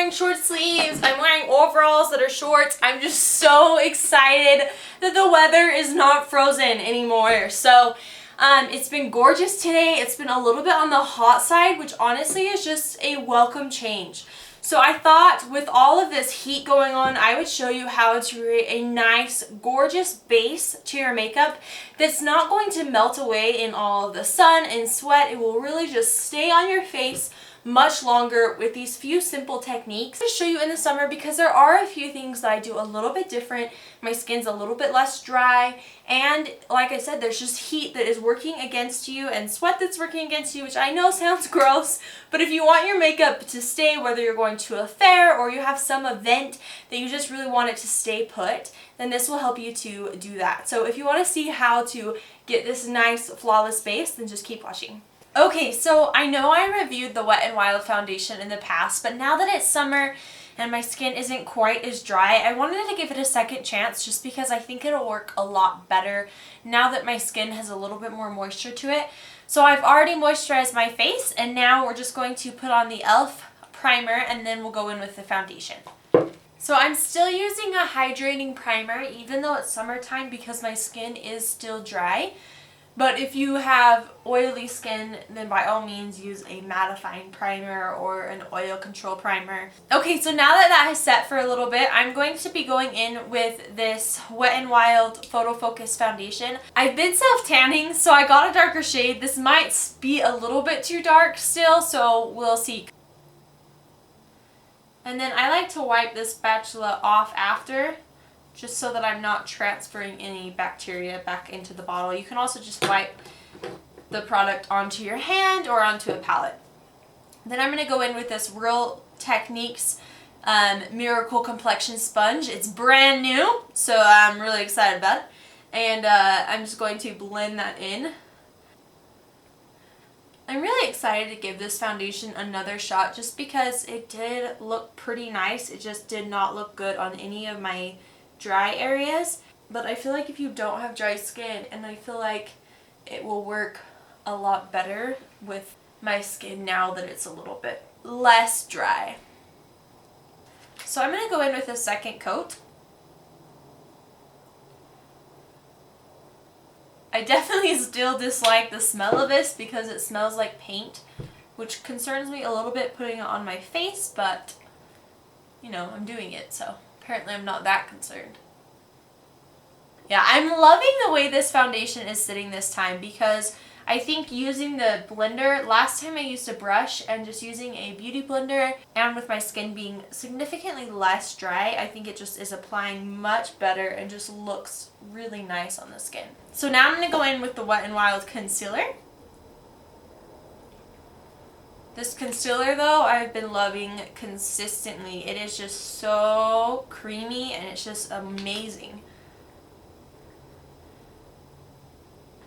wearing short sleeves. I'm wearing overalls that are shorts. I'm just so excited that the weather is not frozen anymore. So it's been gorgeous today. It's been a little bit on the hot side, which honestly is just a welcome change. So I thought with all of this heat going on, I would show you how to create a nice, gorgeous base to your makeup that's not going to melt away in all of the sun and sweat. It will really just stay on your face much longer with these few simple techniques to show you in the summer, because there are a few things that I do a little bit different. My skin's a little bit less dry, and like I said, there's just heat that is working against you and sweat that's working against you, which I know sounds gross, but if you want your makeup to stay, whether you're going to a fair or you have some event that you just really want it to stay put, then this will help you to do that. So if you want to see how to get this nice flawless base, then just keep watching. Okay, so I know I reviewed the Wet n Wild foundation in the past, but now that it's summer and my skin isn't quite as dry, I wanted to give it a second chance just because I think it'll work a lot better now that my skin has a little bit more moisture to it. So I've already moisturized my face, and now we're just going to put on the e.l.f. primer and then we'll go in with the foundation. So I'm still using a hydrating primer even though it's summertime because my skin is still dry. But if you have oily skin, then by all means use a mattifying primer or an oil control primer. Okay, so now that that has set for a little bit, I'm going to be going in with this Wet n Wild Photo Focus foundation. I've been self-tanning, so I got a darker shade. This might be a little bit too dark still, so we'll see. And then I like to wipe this spatula off after, just so that I'm not transferring any bacteria back into the bottle. You can also just wipe the product onto your hand or onto a palette. Then I'm going to go in with this Real Techniques Miracle Complexion Sponge. It's brand new, so I'm really excited about it. And I'm just going to blend that in. I'm really excited to give this foundation another shot just because it did look pretty nice. It just did not look good on any of my dry areas, but I feel like if you don't have dry skin, and I feel like it will work a lot better with my skin now that it's a little bit less dry. So I'm going to go in with a second coat. I definitely still dislike the smell of this because it smells like paint, which concerns me a little bit putting it on my face, but you know, I'm doing it, so apparently I'm not that concerned. Yeah, I'm loving the way this foundation is sitting this time because I think using the blender, last time I used a brush and just using a beauty blender, and with my skin being significantly less dry, I think it just is applying much better and just looks really nice on the skin. So now I'm going to go in with the Wet n Wild concealer. This concealer though, I've been loving consistently. It is just so creamy and it's just amazing.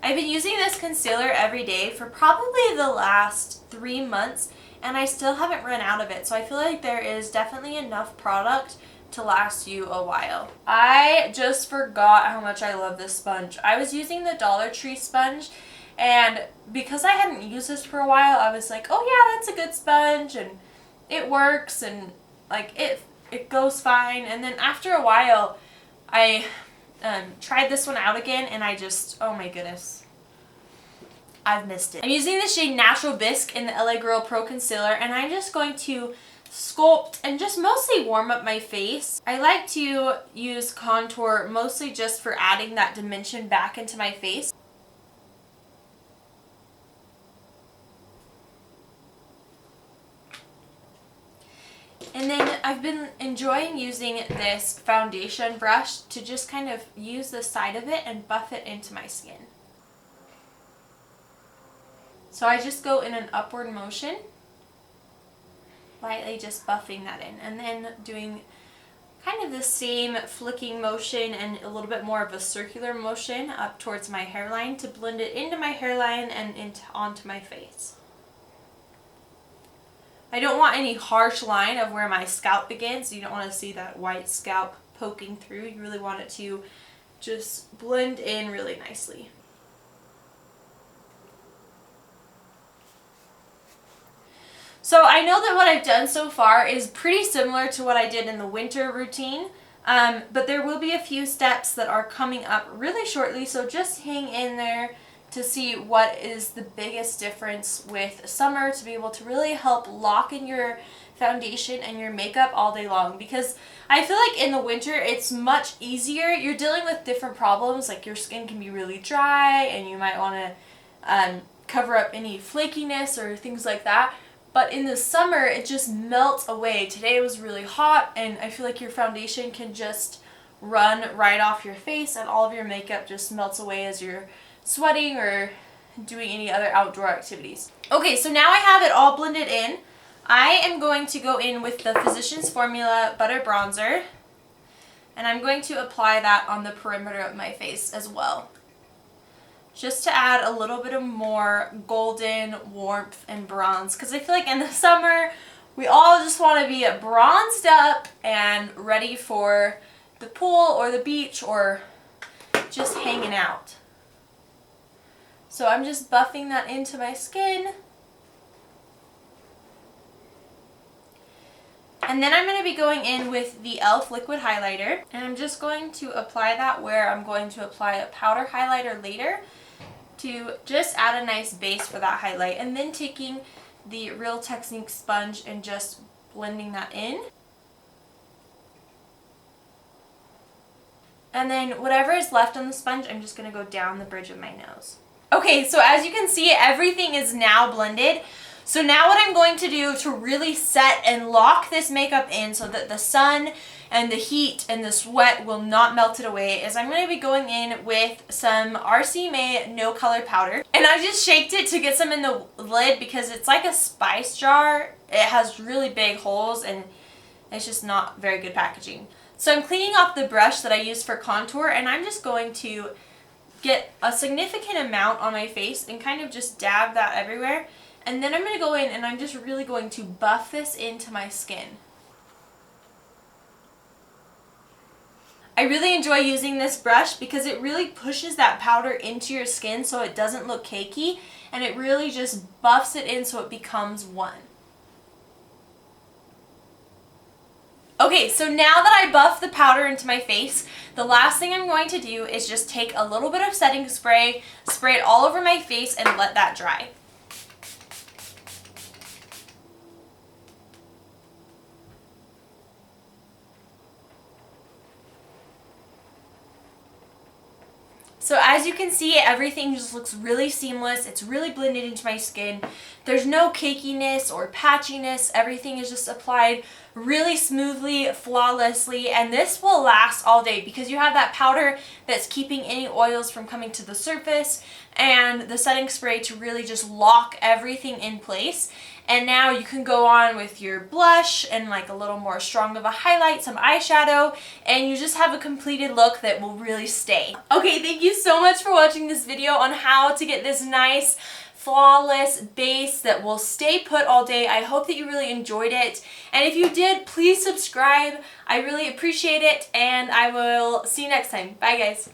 I've been using this concealer every day for probably the last 3 months and I still haven't run out of it. So I feel like there is definitely enough product to last you a while. I just forgot how much I love this sponge. I was using the Dollar Tree sponge, and because I hadn't used this for a while, I was like, oh yeah, that's a good sponge and it works and like it goes fine. And then after a while, I tried this one out again and I just, oh my goodness, I've missed it. I'm using the shade Natural Bisque in the LA Girl Pro Concealer, and I'm just going to sculpt and just mostly warm up my face. I like to use contour mostly just for adding that dimension back into my face. And then I've been enjoying using this foundation brush to just kind of use the side of it and buff it into my skin. So I just go in an upward motion, lightly just buffing that in, and then doing kind of the same flicking motion and a little bit more of a circular motion up towards my hairline to blend it into my hairline and onto my face. I don't want any harsh line of where my scalp begins. You don't want to see that white scalp poking through. You really want it to just blend in really nicely. So I know that what I've done so far is pretty similar to what I did in the winter routine, but there will be a few steps that are coming up really shortly, so just hang in there to see what is the biggest difference with summer to be able to really help lock in your foundation and your makeup all day long. Because I feel like in the winter it's much easier. You're dealing with different problems, like your skin can be really dry and you might want to cover up any flakiness or things like that. But in the summer, it just melts away. Today was really hot, and I feel like your foundation can just run right off your face, and all of your makeup just melts away as you're sweating or doing any other outdoor activities. Okay, so now I have it all blended in. I am going to go in with the Physicians Formula Butter Bronzer, and I'm going to apply that on the perimeter of my face as well, just to add a little bit of more golden warmth and bronze, because I feel like in the summer we all just want to be bronzed up and ready for the pool or the beach or just hanging out. So I'm just buffing that into my skin. And then I'm going to be going in with the e.l.f. liquid highlighter, and I'm just going to apply that where I'm going to apply a powder highlighter later, to just add a nice base for that highlight, and then taking the Real Technique sponge and just blending that in. And then whatever is left on the sponge, I'm just going to go down the bridge of my nose. Okay, so as you can see, everything is now blended. So now what I'm going to do to really set and lock this makeup in so that the sun and the heat and the sweat will not melt it away is I'm going to be going in with some RCMA no color powder. And I just shaked it to get some in the lid because it's like a spice jar. It has really big holes and it's just not very good packaging. So I'm cleaning off the brush that I used for contour, and I'm just going to get a significant amount on my face and kind of just dab that everywhere. And then I'm going to go in and I'm just really going to buff this into my skin. I really enjoy using this brush because it really pushes that powder into your skin so it doesn't look cakey, and it really just buffs it in so it becomes one. Okay, so now that I buffed the powder into my face, the last thing I'm going to do is just take a little bit of setting spray, spray it all over my face, and let that dry. So as you can see, everything just looks really seamless. It's really blended into my skin. There's no cakiness or patchiness. Everything is just applied really smoothly, flawlessly, and this will last all day because you have that powder that's keeping any oils from coming to the surface, and the setting spray to really just lock everything in place. And now you can go on with your blush and like a little more strong of a highlight, some eyeshadow, and you just have a completed look that will really stay. Okay, thank you so much for watching this video on how to get this nice, flawless base that will stay put all day. I hope that you really enjoyed it. And if you did, please subscribe. I really appreciate it, and I will see you next time. Bye, guys.